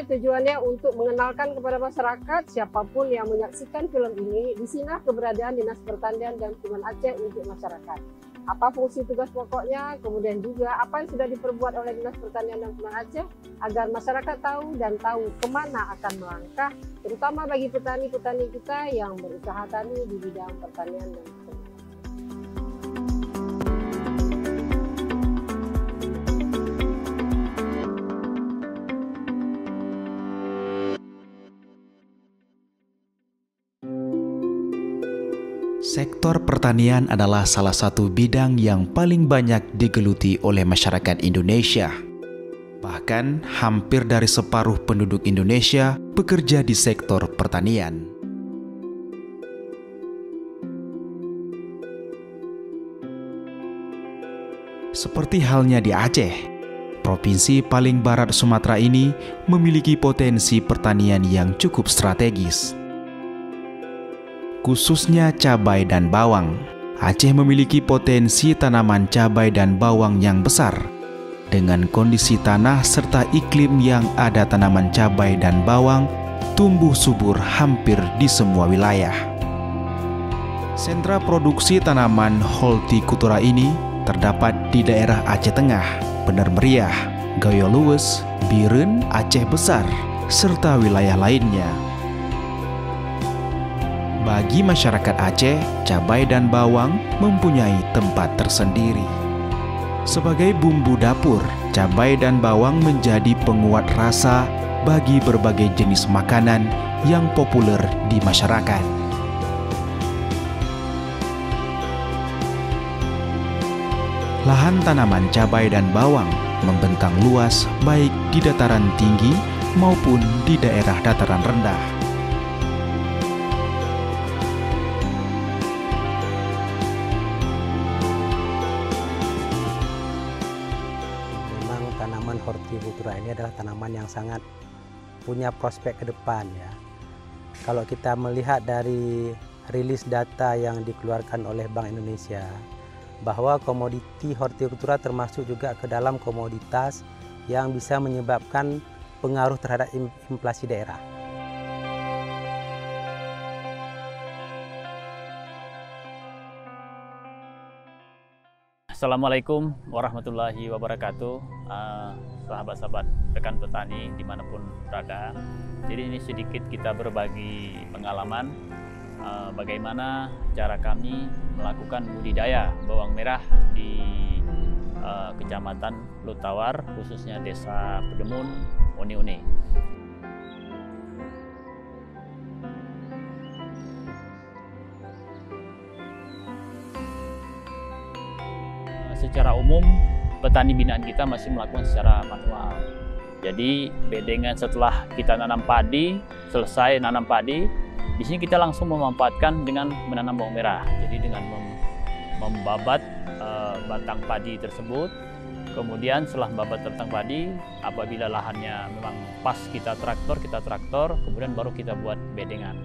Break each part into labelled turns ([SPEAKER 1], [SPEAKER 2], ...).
[SPEAKER 1] tujuannya untuk mengenalkan kepada masyarakat siapapun yang menyaksikan film ini di sini keberadaan Dinas Pertanian dan Perkebunan Aceh untuk masyarakat. Apa fungsi tugas pokoknya, kemudian juga apa yang sudah diperbuat oleh Dinas Pertanian dan Perkebunan Aceh agar masyarakat tahu dan tahu kemana akan melangkah, terutama bagi petani-petani kita yang berusaha tani di bidang pertanian dan perkebunan.
[SPEAKER 2] Sektor pertanian adalah salah satu bidang yang paling banyak digeluti oleh masyarakat Indonesia. Bahkan hampir dari separuh penduduk Indonesia bekerja di sektor pertanian. Seperti halnya di Aceh, provinsi paling barat Sumatera ini memiliki potensi pertanian yang cukup strategis. Khususnya cabai dan bawang, Aceh memiliki potensi tanaman cabai dan bawang yang besar. Dengan kondisi tanah serta iklim yang ada, tanaman cabai dan bawang tumbuh subur hampir di semua wilayah. Sentra produksi tanaman hortikultura ini terdapat di daerah Aceh Tengah, Bener Meriah, Gayo Luwes, Biren, Aceh Besar, serta wilayah lainnya. Bagi masyarakat Aceh, cabai dan bawang mempunyai tempat tersendiri. Sebagai bumbu dapur, cabai dan bawang menjadi penguat rasa bagi berbagai jenis makanan yang populer di masyarakat. Lahan tanaman cabai dan bawang membentang luas baik di dataran tinggi maupun di daerah dataran rendah.
[SPEAKER 3] Tanaman hortikultura ini adalah tanaman yang sangat punya prospek ke depan ya. Kalau kita melihat dari rilis data yang dikeluarkan oleh Bank Indonesia, bahwa komoditi hortikultura termasuk juga ke dalam komoditas yang bisa menyebabkan pengaruh terhadap inflasi daerah.
[SPEAKER 4] Assalamualaikum warahmatullahi wabarakatuh, sahabat-sahabat rekan petani dimanapun berada. Jadi ini sedikit kita berbagi pengalaman bagaimana cara kami melakukan budidaya bawang merah di Kecamatan Lutawar, khususnya Desa Pedemun, One-One. Secara umum, petani binaan kita masih melakukan secara manual. Jadi bedengan setelah kita nanam padi, selesai nanam padi, di sini kita langsung memanfaatkan dengan menanam bawang merah. Jadi dengan membabat batang padi tersebut, kemudian setelah membabat batang padi, apabila lahannya memang pas kita traktor, kemudian baru kita buat bedengan.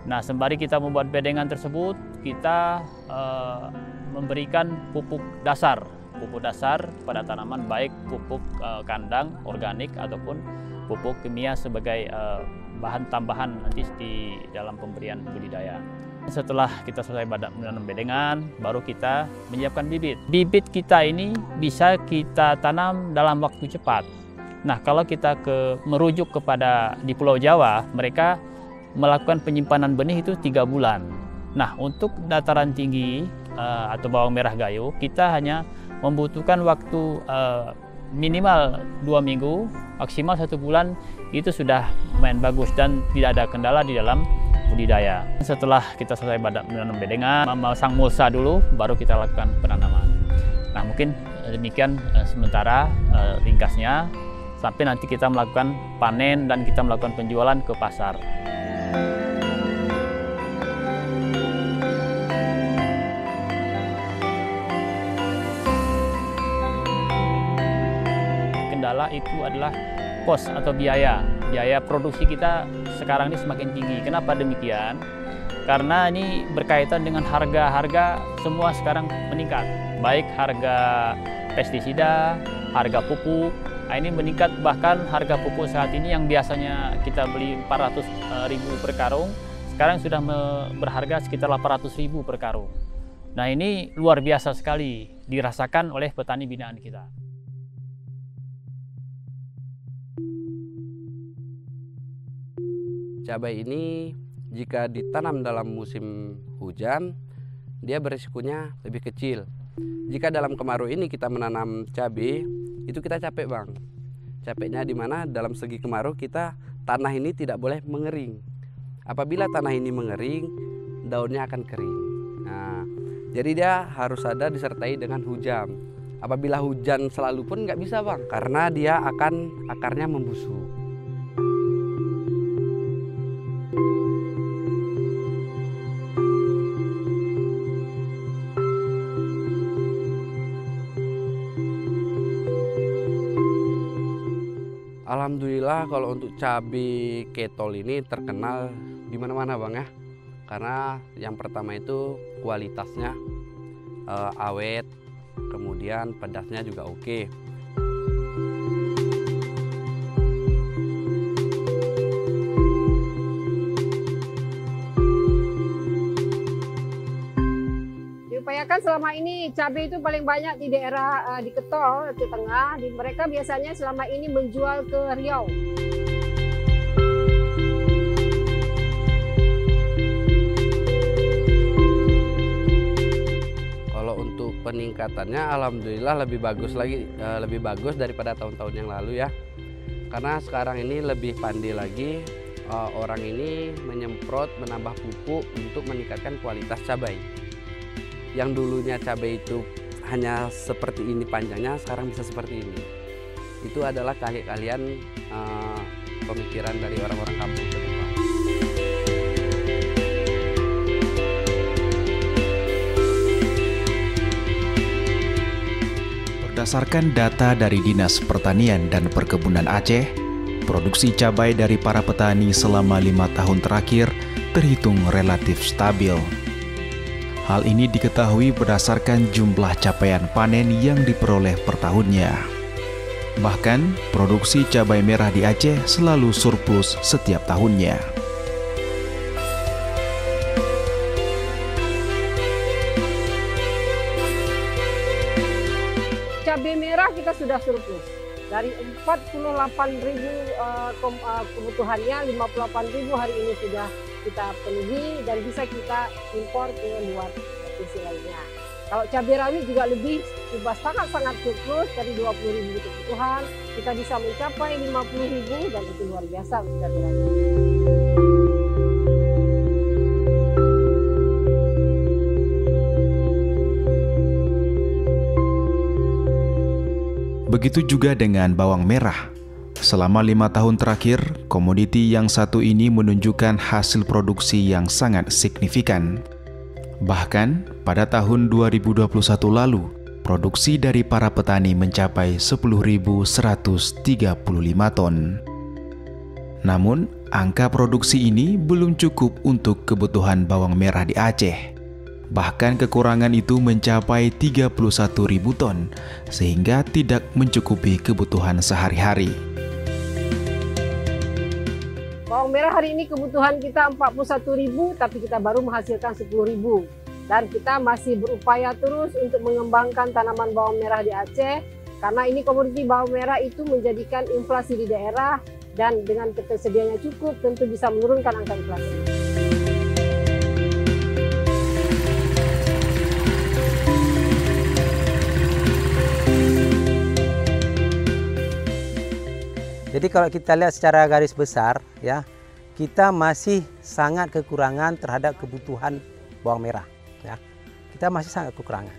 [SPEAKER 4] Nah, sembari kita membuat bedengan tersebut, kita memberikan pupuk dasar pada tanaman, baik pupuk kandang organik ataupun pupuk kimia sebagai bahan tambahan nanti di dalam pemberian budidaya. Setelah kita selesai menanam bedengan, baru kita menyiapkan bibit. Bibit kita ini bisa kita tanam dalam waktu cepat. Nah, kalau kita merujuk kepada di Pulau Jawa, mereka melakukan penyimpanan benih itu 3 bulan. Nah, untuk dataran tinggi atau bawang merah gayo, kita hanya membutuhkan waktu minimal 2 minggu, maksimal 1 bulan, itu sudah lumayan bagus dan tidak ada kendala di dalam budidaya. Setelah kita selesai menanam bedengan, memasang mulsa dulu, baru kita lakukan penanaman. Nah, mungkin demikian sementara ringkasnya, sampai nanti kita melakukan panen dan kita melakukan penjualan ke pasar. Kendala itu adalah kos atau biaya produksi kita sekarang ini semakin tinggi. Kenapa demikian? Karena ini berkaitan dengan harga semua sekarang meningkat, baik harga pestisida, harga pupuk. Nah, ini meningkat, bahkan harga pupuk saat ini yang biasanya kita beli 400.000 per karung, sekarang sudah berharga sekitar 800.000 per karung. Nah, ini luar biasa sekali dirasakan oleh petani binaan kita.
[SPEAKER 5] Cabai ini jika ditanam dalam musim hujan, dia berisikonya lebih kecil. Jika dalam kemarau ini kita menanam cabai, itu kita capek bang. Capeknya di mana dalam segi kemarau tanah ini tidak boleh mengering. Apabila tanah ini mengering, daunnya akan kering. Nah, jadi dia harus ada disertai dengan hujan. Apabila hujan selalu pun nggak bisa bang, karena dia akan akarnya membusuk. Alhamdulillah kalau untuk cabai ketol ini terkenal di mana-mana bang ya. Karena yang pertama itu kualitasnya awet, kemudian pedasnya juga oke.
[SPEAKER 1] Diupayakan selama ini cabai itu paling banyak di daerah di Ketol, Aceh Tengah. Mereka biasanya selama ini menjual ke Riau.
[SPEAKER 5] Kalau untuk peningkatannya alhamdulillah lebih bagus daripada tahun-tahun yang lalu ya. Karena sekarang ini lebih pandai lagi orang ini menyemprot, menambah pupuk untuk meningkatkan kualitas cabai. Yang dulunya cabai itu hanya seperti ini panjangnya, sekarang bisa seperti ini. Itu adalah keahlian pemikiran dari orang-orang kampung setempat.
[SPEAKER 2] Berdasarkan data dari Dinas Pertanian dan Perkebunan Aceh, produksi cabai dari para petani selama 5 tahun terakhir terhitung relatif stabil. Hal ini diketahui berdasarkan jumlah capaian panen yang diperoleh per tahunnya. Bahkan, produksi cabai merah di Aceh selalu surplus setiap tahunnya.
[SPEAKER 1] Cabai merah kita sudah surplus. Dari 48.000 kebutuhannya, 58.000 hari ini sudah kita penuhi dan bisa kita impor ke luar provinsi lainnya. Kalau cabai rawit juga lebih, sangat surplus dari 20.000 kebutuhan, kita bisa mencapai 50.000 dan itu luar biasa untuk cabai rawit.
[SPEAKER 2] Begitu juga dengan bawang merah. Selama 5 tahun terakhir, komoditi yang satu ini menunjukkan hasil produksi yang sangat signifikan. Bahkan, pada tahun 2021 lalu, produksi dari para petani mencapai 10.135 ton. Namun, angka produksi ini belum cukup untuk kebutuhan bawang merah di Aceh. Bahkan kekurangan itu mencapai 31.000 ton, sehingga tidak mencukupi kebutuhan sehari-hari.
[SPEAKER 1] Bawang merah hari ini kebutuhan kita 41.000, tapi kita baru menghasilkan 10.000. Dan kita masih berupaya terus untuk mengembangkan tanaman bawang merah di Aceh, karena ini komoditi bawang merah itu menjadikan inflasi di daerah, dan dengan ketersediaannya cukup tentu bisa menurunkan angka inflasi.
[SPEAKER 3] Jadi kalau kita lihat secara garis besar ya, kita masih sangat kekurangan terhadap kebutuhan bawang merah ya. Kita masih sangat kekurangan.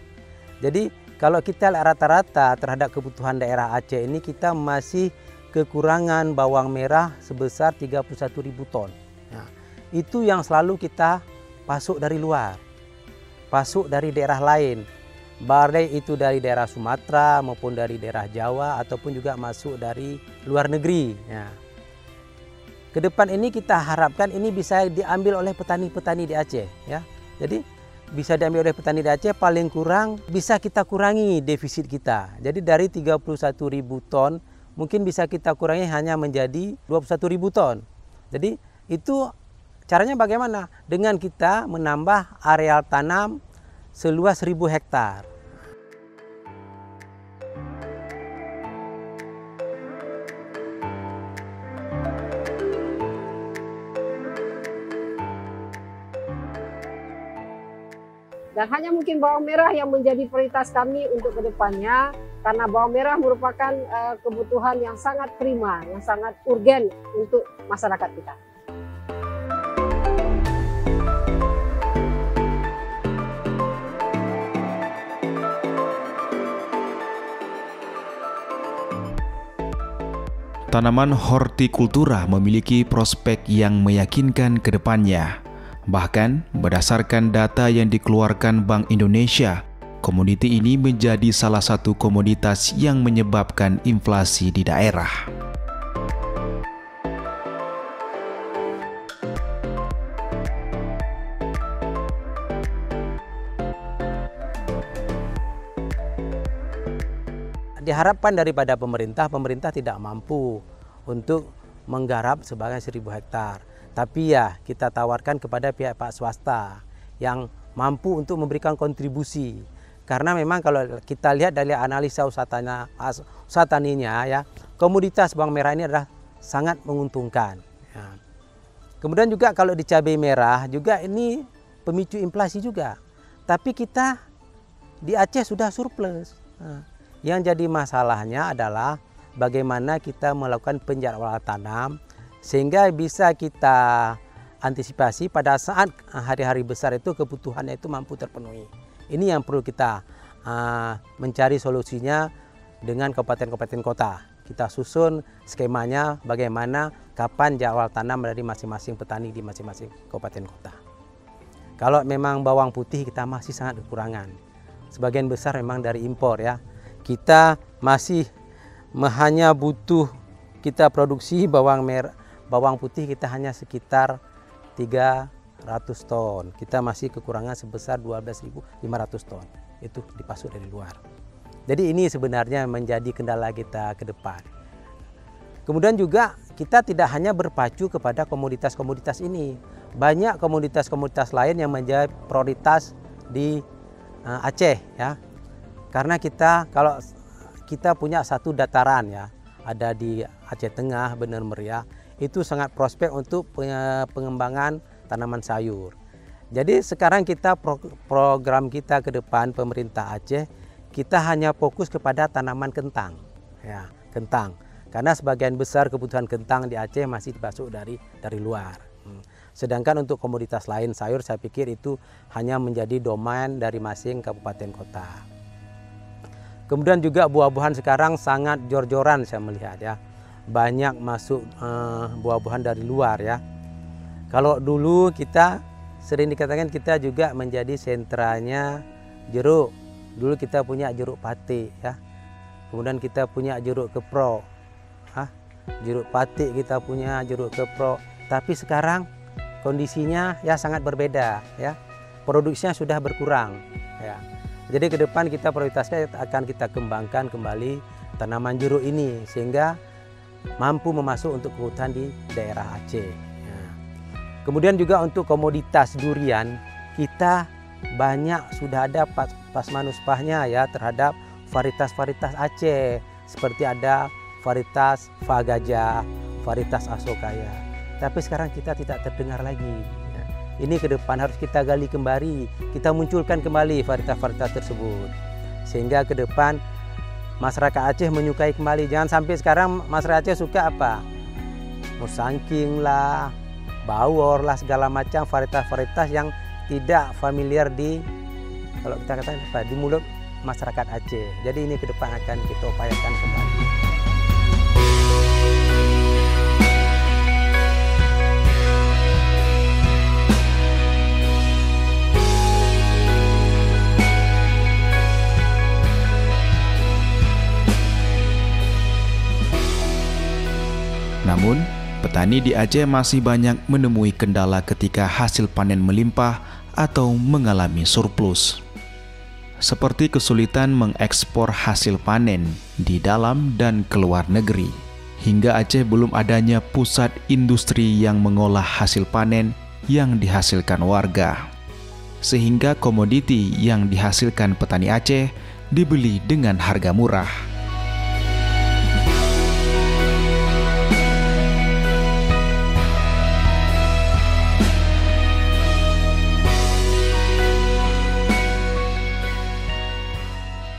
[SPEAKER 3] Jadi kalau kita lihat rata-rata terhadap kebutuhan daerah Aceh ini, kita masih kekurangan bawang merah sebesar 31.000 ton. Ya. Itu yang selalu kita pasok dari luar. Pasok dari daerah lain. Baik itu dari daerah Sumatera maupun dari daerah Jawa ataupun juga masuk dari luar negeri. Ya. Kedepan ini kita harapkan ini bisa diambil oleh petani-petani di Aceh. Ya. Jadi bisa diambil oleh petani di Aceh, paling kurang bisa kita kurangi defisit kita. Jadi dari 31.000 ton mungkin bisa kita kurangi hanya menjadi 21.000 ton. Jadi itu caranya bagaimana? Dengan kita menambah areal tanam seluas 1.000 hektar.
[SPEAKER 1] Dan hanya mungkin bawang merah yang menjadi prioritas kami untuk kedepannya, karena bawang merah merupakan kebutuhan yang sangat prima, yang sangat urgen untuk masyarakat kita.
[SPEAKER 2] Tanaman hortikultura memiliki prospek yang meyakinkan ke depannya. Bahkan, berdasarkan data yang dikeluarkan Bank Indonesia, komoditi ini menjadi salah satu komoditas yang menyebabkan inflasi di daerah.
[SPEAKER 3] Diharapkan daripada pemerintah tidak mampu untuk menggarap sebagai 1.000 hektar. Tapi ya kita tawarkan kepada pihak swasta yang mampu untuk memberikan kontribusi. Karena memang kalau kita lihat dari analisa usaha taninya ya, komoditas bawang merah ini adalah sangat menguntungkan. Ya. Kemudian juga kalau di cabai merah juga ini pemicu inflasi juga. Tapi kita di Aceh sudah surplus. Nah, yang jadi masalahnya adalah bagaimana kita melakukan penjadwalan tanam sehingga bisa kita antisipasi pada saat hari-hari besar itu kebutuhannya itu mampu terpenuhi. Ini yang perlu kita mencari solusinya dengan kabupaten-kabupaten kota. Kita susun skemanya bagaimana kapan jadwal tanam dari masing-masing petani di masing-masing kabupaten kota. Kalau memang bawang putih kita masih sangat kekurangan. Sebagian besar memang dari impor ya. Kita masih hanya butuh kita produksi bawang putih kita hanya sekitar 300 ton. Kita masih kekurangan sebesar 12.500 ton. Itu dipasok dari luar. Jadi ini sebenarnya menjadi kendala kita ke depan. Kemudian juga kita tidak hanya berpacu kepada komoditas-komoditas ini. Banyak komoditas-komoditas lain yang menjadi prioritas di Aceh ya. Karena kalau kita punya satu dataran ya, ada di Aceh Tengah, Bener Meriah, itu sangat prospek untuk pengembangan tanaman sayur. Jadi sekarang kita program kita ke depan pemerintah Aceh, kita hanya fokus kepada tanaman kentang, ya kentang. Karena sebagian besar kebutuhan kentang di Aceh masih dipasok dari luar. Sedangkan untuk komoditas lain sayur saya pikir itu hanya menjadi domain dari masing kabupaten kota. Kemudian juga buah-buahan sekarang sangat jor-joran saya melihat ya. Banyak masuk buah-buahan dari luar ya. Kalau dulu kita sering dikatakan kita juga menjadi sentranya jeruk. Dulu kita punya jeruk pati ya. Kemudian kita punya jeruk keprok. Jeruk pati kita punya jeruk keprok. Tapi sekarang kondisinya ya sangat berbeda ya. Produksinya sudah berkurang ya. Jadi ke depan kita prioritasnya akan kita kembangkan kembali tanaman jeruk ini sehingga mampu memasuk untuk kebutuhan di daerah Aceh. Nah, kemudian juga untuk komoditas durian kita banyak sudah ada pasmanuspahnya ya terhadap varietas-varietas Aceh seperti ada varietas Fagajah, varietas Asokaya. Tapi sekarang kita tidak terdengar lagi. Ini ke depan harus kita gali kembali, kita munculkan kembali varietas-varietas tersebut. Sehingga ke depan masyarakat Aceh menyukai kembali. Jangan sampai sekarang masyarakat Aceh suka apa? Musangking lah, bawor lah, segala macam varietas-varietas yang tidak familiar kalau kita katakan apa, di mulut masyarakat Aceh. Jadi ini ke depan akan kita upayakan kembali.
[SPEAKER 2] Namun, petani di Aceh masih banyak menemui kendala ketika hasil panen melimpah atau mengalami surplus. seperti kesulitan mengekspor hasil panen di dalam dan keluar negeri. Hingga Aceh belum adanya pusat industri yang mengolah hasil panen yang dihasilkan warga. Sehingga komoditi yang dihasilkan petani Aceh dibeli dengan harga murah.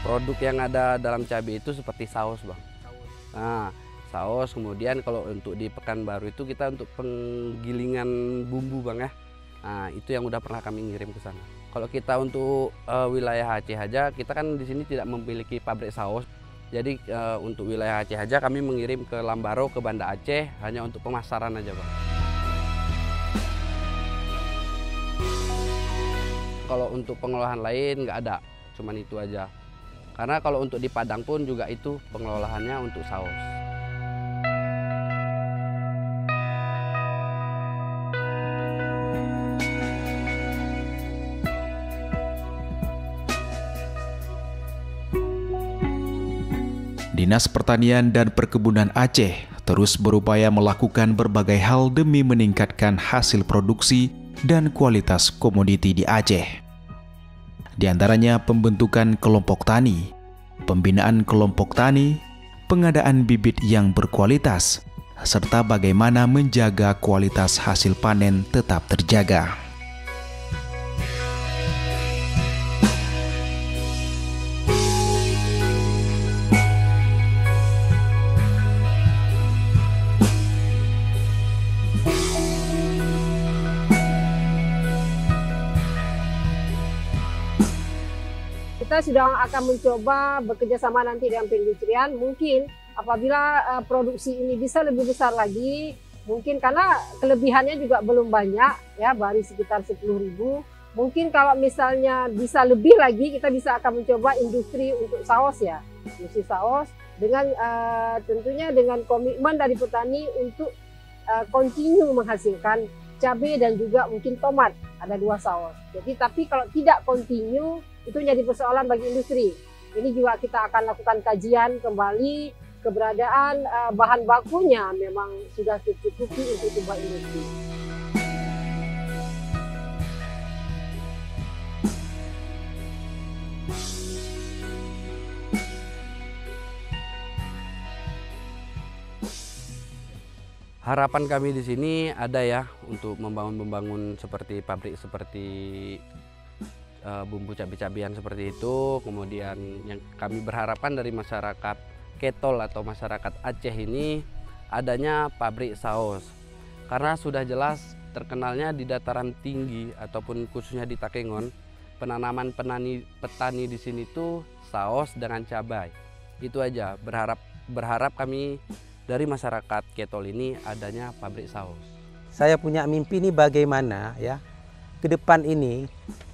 [SPEAKER 5] Produk yang ada dalam cabai itu seperti saus, Bang. Nah, saus, kemudian kalau untuk di Pekanbaru itu kita untuk penggilingan bumbu, Bang ya. Nah, itu yang udah pernah kami ngirim ke sana. Kalau kita untuk wilayah Aceh aja, kita kan di sini tidak memiliki pabrik saus. Jadi untuk wilayah Aceh aja kami mengirim ke Lambaro, ke Banda Aceh hanya untuk pemasaran aja, Bang. Kalau untuk pengolahan lain nggak ada, cuman itu aja. Karena kalau untuk di Padang pun juga itu pengelolaannya untuk saus.
[SPEAKER 2] Dinas Pertanian dan Perkebunan Aceh terus berupaya melakukan berbagai hal demi meningkatkan hasil produksi dan kualitas komoditi di Aceh. Di antaranya pembentukan kelompok tani, pembinaan kelompok tani, pengadaan bibit yang berkualitas, serta bagaimana menjaga kualitas hasil panen tetap terjaga.
[SPEAKER 1] Kita sudah akan mencoba bekerja sama nanti dengan perindustrian. Mungkin apabila produksi ini bisa lebih besar lagi, mungkin karena kelebihannya juga belum banyak ya, baru sekitar 10.000. Mungkin kalau misalnya bisa lebih lagi, kita bisa akan mencoba industri untuk saus ya, industri saus dengan tentunya dengan komitmen dari petani untuk continue menghasilkan cabai dan juga mungkin tomat, ada 2 saus. Jadi tapi kalau tidak continue itu jadi persoalan bagi industri. Ini juga kita akan lakukan kajian kembali keberadaan bahan bakunya memang sudah tercukupi untuk sebuah industri.
[SPEAKER 5] Harapan kami di sini ada ya untuk membangun seperti pabrik seperti bumbu cabai-cabian seperti itu. Kemudian yang kami berharapkan dari masyarakat Ketol atau masyarakat Aceh ini adanya pabrik saus. Karena sudah jelas terkenalnya di dataran tinggi ataupun khususnya di Takengon, penanaman petani di sini tuh saus dengan cabai. Itu aja, berharap kami dari masyarakat Ketol ini adanya pabrik saus.
[SPEAKER 3] Saya punya mimpi ini bagaimana ya ke depan ini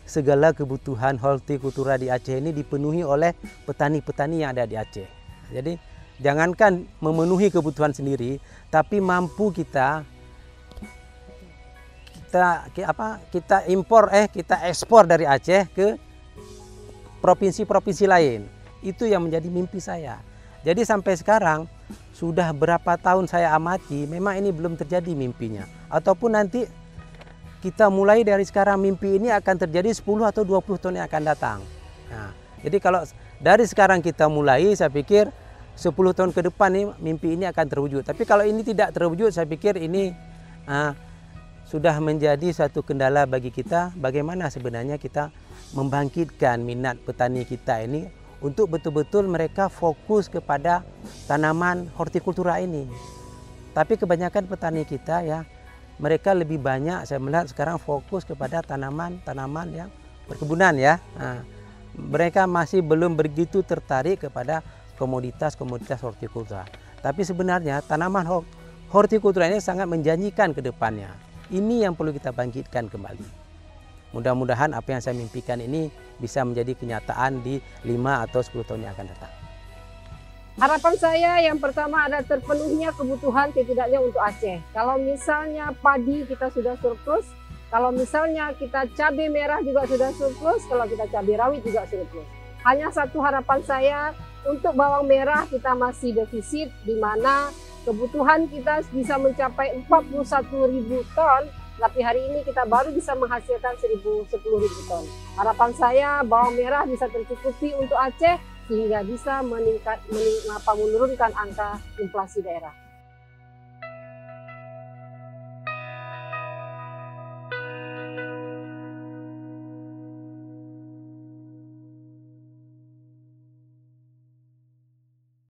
[SPEAKER 3] segala kebutuhan hortikultura di Aceh ini dipenuhi oleh petani-petani yang ada di Aceh. Jadi jangankan memenuhi kebutuhan sendiri, tapi mampu kita ekspor dari Aceh ke provinsi-provinsi lain. Itu yang menjadi mimpi saya. Jadi sampai sekarang sudah berapa tahun saya amati, memang ini belum terjadi mimpinya. Ataupun nanti kita mulai dari sekarang mimpi ini akan terjadi 10 atau 20 tahun yang akan datang. Nah, jadi kalau dari sekarang kita mulai, saya pikir 10 tahun ke depan ini mimpi ini akan terwujud. Tapi kalau ini tidak terwujud, saya pikir ini sudah menjadi satu kendala bagi kita. Bagaimana sebenarnya kita membangkitkan minat petani kita ini untuk betul-betul mereka fokus kepada tanaman hortikultura ini. Tapi kebanyakan petani kita ya, mereka lebih banyak saya melihat sekarang fokus kepada tanaman-tanaman yang perkebunan ya. Nah, mereka masih belum begitu tertarik kepada komoditas-komoditas hortikultura. Tapi sebenarnya tanaman hortikultura ini sangat menjanjikan ke depannya. Ini yang perlu kita bangkitkan kembali. Mudah-mudahan apa yang saya mimpikan ini bisa menjadi kenyataan di 5 atau 10 tahun yang akan datang.
[SPEAKER 1] Harapan saya yang pertama ada terpenuhnya kebutuhan setidaknya untuk Aceh. Kalau misalnya padi kita sudah surplus, kalau misalnya kita cabai merah juga sudah surplus, kalau kita cabai rawit juga surplus. Hanya satu harapan saya, untuk bawang merah kita masih defisit, di mana kebutuhan kita bisa mencapai 41.000 ton, tapi hari ini kita baru bisa menghasilkan 10.000 ton. Harapan saya bawang merah bisa tercukupi untuk Aceh sehingga bisa menurunkan angka inflasi daerah.